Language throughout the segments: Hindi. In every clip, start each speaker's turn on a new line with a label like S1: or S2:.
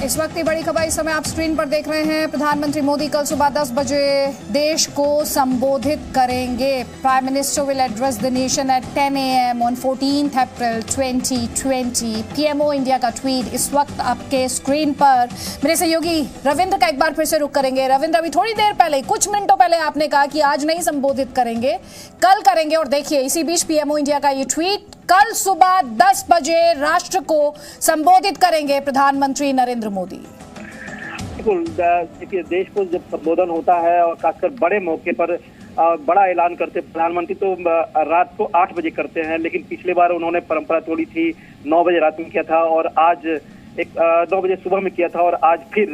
S1: इस वक्त की बड़ी खबर, इस समय आप स्क्रीन पर देख रहे हैं। प्रधानमंत्री मोदी कल सुबह 10 बजे देश को संबोधित करेंगे। Prime minister will address the nation eight 10 AM on 14 April 2020। PMO India का ट्वीट इस वक्त आपके स्क्रीन पर। मेरे सहयोगी रविंद्र का एक बार फिर से रुख करेंगे। रविंद्र, अभी थोड़ी देर पहले, कुछ मिनटों पहले आपने कहा कि आज नहीं संबोधित करेंगे, कल करेंगे, और देखिए इसी बीच पीएमओ इंडिया का ये ट्वीट, कल सुबह 10 बजे राष्ट्र को संबोधित करेंगे प्रधानमंत्री नरेंद्र मोदी।
S2: बिल्कुल, देखिए देश को जब संबोधन होता है और खासकर बड़े मौके पर बड़ा ऐलान करते प्रधानमंत्री तो रात को 8 बजे करते हैं, लेकिन पिछली बार उन्होंने परंपरा तोड़ी थी, 9 बजे रात में किया था और आज 9 बजे सुबह में किया था और आज फिर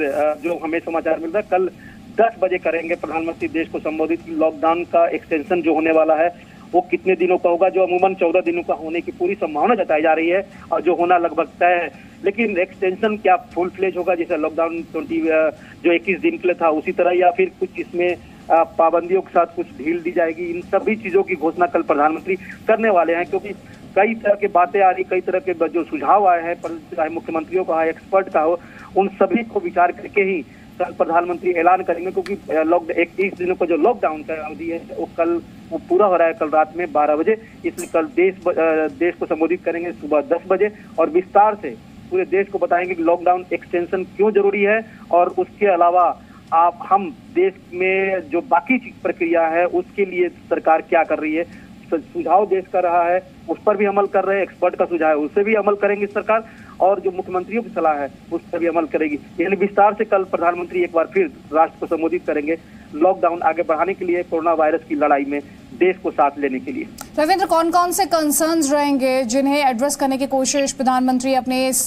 S2: जो हमें समाचार मिल रहा है कल 10 बजे करेंगे प्रधानमंत्री देश को संबोधित। लॉकडाउन का एक्सटेंशन जो होने वाला है वो कितने दिनों का होगा, जो अमूमन 14 दिनों का होने की पूरी संभावना जताई जा रही है और जो होना लगभग तय है, लेकिन एक्सटेंशन क्या फुल फ्लेज होगा जैसे लॉकडाउन 21 दिन के लिए था उसी तरह, या फिर कुछ इसमें पाबंदियों के साथ कुछ ढील दी जाएगी। इन सभी चीजों की घोषणा कल प्रधानमंत्री करने वाले हैं, क्योंकि कई तरह की बातें आ रही, कई तरह के जो सुझाव आए हैं, चाहे मुख्यमंत्रियों का हो, एक्सपर्ट का हो, उन सभी को विचार करके ही कल प्रधानमंत्री ऐलान करेंगे। क्योंकि 21 दिनों का जो लॉकडाउन का अवधि है वो पूरा हो रहा है कल रात में 12 बजे, इसलिए कल देश को संबोधित करेंगे सुबह 10 बजे और विस्तार से पूरे देश को बताएंगे कि लॉकडाउन एक्सटेंशन क्यों जरूरी है और उसके अलावा हम देश में जो बाकी प्रक्रिया है उसके लिए सरकार क्या कर रही है। सुझाव देश का रहा है उस पर भी अमल कर रहे हैं, एक्सपर्ट का सुझाव है उससे भी अमल करेंगे सरकार, और जो मुख्यमंत्रियों की सलाह है उस पर भी अमल करेगी। यानी विस्तार से कल प्रधानमंत्री एक बार फिर राष्ट्र को संबोधित करेंगे लॉकडाउन आगे बढ़ाने के लिए, कोरोना वायरस की लड़ाई में देश को साथ लेने के लिए।
S1: रविंद्र, कौन कौन से कंसर्न्स रहेंगे जिन्हें एड्रेस करने की कोशिश प्रधानमंत्री अपने इस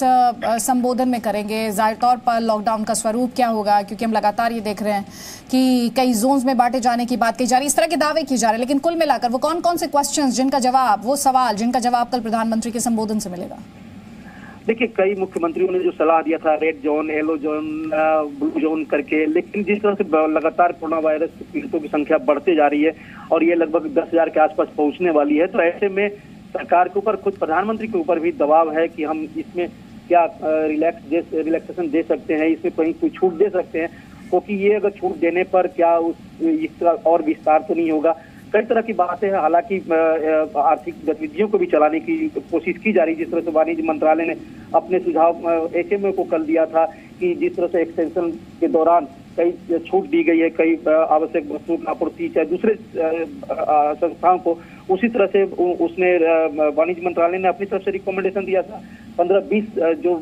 S1: संबोधन में करेंगे? जाहिर तौर पर लॉकडाउन का स्वरूप क्या होगा, क्योंकि हम लगातार ये देख रहे हैं कि कई जोन्स में बांटे जाने की बात की जा रही है, इस तरह के दावे किए जा रहे हैं, लेकिन कुल मिलाकर वो कौन कौन से क्वेश्चंस जिनका जवाब, वो सवाल जिनका जवाब कल प्रधानमंत्री के संबोधन से मिलेगा?
S2: देखिए कई मुख्यमंत्रियों ने जो सलाह दिया था, red zone, yellow zone, blue zone करके, लेकिन जिस तरह से लगातार कोरोना वायरस के पीड़ितों की संख्या बढ़ते जा रही है और ये लगभग 10,000 के आसपास पहुंचने वाली है, तो ऐसे में सरकार के ऊपर, खुद प्रधानमंत्री के ऊपर भी दबाव है कि हम इसमें क्या रिलैक्सेशन दे सकते हैं, इसमें कहीं कोई छूट दे सकते हैं, क्योंकि ये अगर छूट देने पर क्या इस तरह और विस्तार तो नहीं होगा। कई तरह की बातें हैं, हालांकि आर्थिक गतिविधियों को भी चलाने की कोशिश की जा रही है। जिस तरह से वाणिज्य मंत्रालय ने अपने सुझाव एचएमओ को कल दिया था कि जिस तरह से एक्सटेंशन के दौरान कई छूट दी गई है, कई आवश्यक वस्तुओं की आपूर्ति चाहे दूसरे संस्थाओं को, उसी तरह से उसने वाणिज्य मंत्रालय ने अपनी तरफ से रिकमेंडेशन दिया था 15-20 जो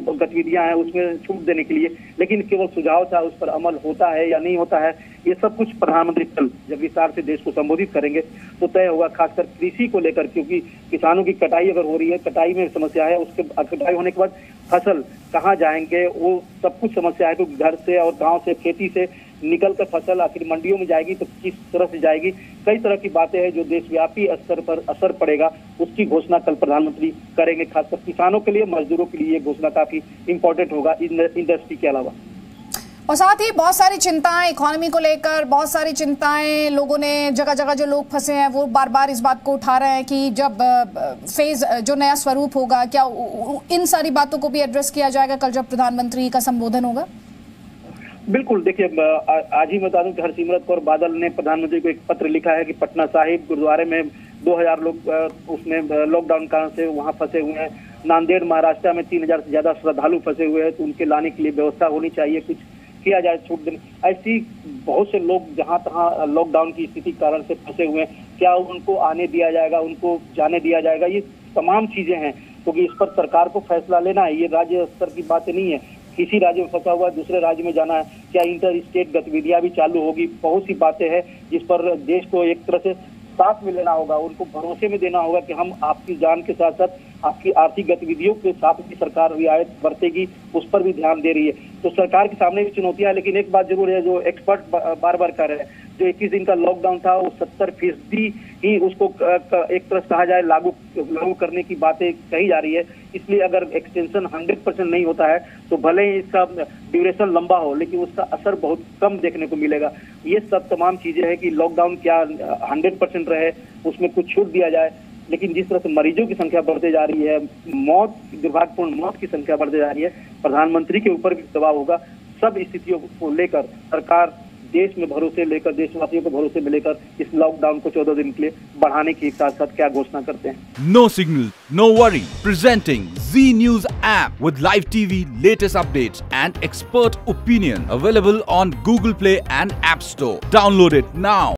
S2: गतिविधियां हैं उसमें छूट देने के लिए, लेकिन केवल सुझाव था, उस पर अमल होता है या नहीं होता है ये सब कुछ प्रधानमंत्री कल जब विस्तार से देश को संबोधित करेंगे तो तय होगा। खासकर कृषि को लेकर, क्योंकि किसानों की कटाई अगर हो रही है, कटाई में समस्या है, उसके कटाई होने के बाद फसल कहाँ जाएंगे वो सब कुछ समस्या है, तो घर से और गांव से, खेती से निकल कर फसल आखिर मंडियों में जाएगी तो किस तरह से जाएगी, कई तरह की बातें हैं जो देशव्यापी स्तर पर असर पड़ेगा, उसकी घोषणा कल प्रधानमंत्री करेंगे। खासकर किसानों के लिए, मजदूरों के लिए ये घोषणा काफी इंपॉर्टेंट होगा इंडस्ट्री के अलावा।
S1: और साथ ही बहुत सारी चिंताएं इकोनॉमी को लेकर, बहुत सारी चिंताएं लोगों ने, जगह जगह जो लोग फंसे हैं वो बार बार इस बात को उठा रहे हैं कि जब फेज जो नया स्वरूप होगा, क्या इन सारी बातों को भी एड्रेस किया जाएगा कल जब प्रधानमंत्री का संबोधन होगा?
S2: बिल्कुल, देखिए आज ही बता दूं कि हरसिमरत कौर बादल ने प्रधानमंत्री को एक पत्र लिखा है कि पटना साहिब गुरुद्वारे में 2000 लोग उसमें लॉकडाउन कारण से वहां फंसे हुए हैं। नांदेड़ महाराष्ट्र में 3000 से ज्यादा श्रद्धालु फंसे हुए हैं, तो उनके लाने के लिए व्यवस्था होनी चाहिए, कुछ किया जाए, छूट देने। ऐसी बहुत से लोग जहां तहां लॉकडाउन की स्थिति कारण से फंसे हुए हैं, क्या उनको आने दिया जाएगा, उनको जाने दिया जाएगा, ये तमाम चीजें हैं, क्योंकि इस पर सरकार को फैसला लेना है। ये राज्य स्तर की बातें नहीं है, किसी राज्य में फंसा हुआ दूसरे राज्य में जाना है, क्या इंटर स्टेट गतिविधियां भी चालू होगी, बहुत सी बातें हैं जिस पर देश को एक तरह से साथ में लेना होगा, उनको भरोसे में देना होगा कि हम आपकी जान के साथ साथ आपकी आर्थिक गतिविधियों के साथ भी सरकार रियायत बरतेगी, उस पर भी ध्यान दे रही है। तो सरकार के सामने भी चुनौतियां, लेकिन एक बात जरूर है जो एक्सपर्ट बार बार कर रहे हैं, जो 21 दिन का लॉकडाउन था वो 70% ही उसको एक तरह से कहा जाए लागू करने की बातें कही जा रही है। इसलिए अगर एक्सटेंशन 100% नहीं होता है तो भले ही इसका ड्यूरेशन लंबा हो, लेकिन उसका असर बहुत कम देखने को मिलेगा। ये सब तमाम चीजें हैं कि लॉकडाउन क्या 100% रहे, उसमें कुछ छूट दिया जाए, लेकिन जिस तरह से मरीजों की संख्या बढ़ते जा रही है, दुर्भाग्यपूर्ण मौत की संख्या बढ़ते जा रही है, प्रधानमंत्री के ऊपर भी दबाव होगा। सब स्थितियों को लेकर सरकार देश में भरोसे लेकर, देशवासियों को भरोसे में लेकर इस लॉकडाउन को 14 दिन के लिए बढ़ाने की साथ साथ क्या घोषणा करते हैं।
S3: No signal, no worry. Presenting Z News app with live TV, latest updates and expert opinion. Available on Google Play and App Store. Download it now.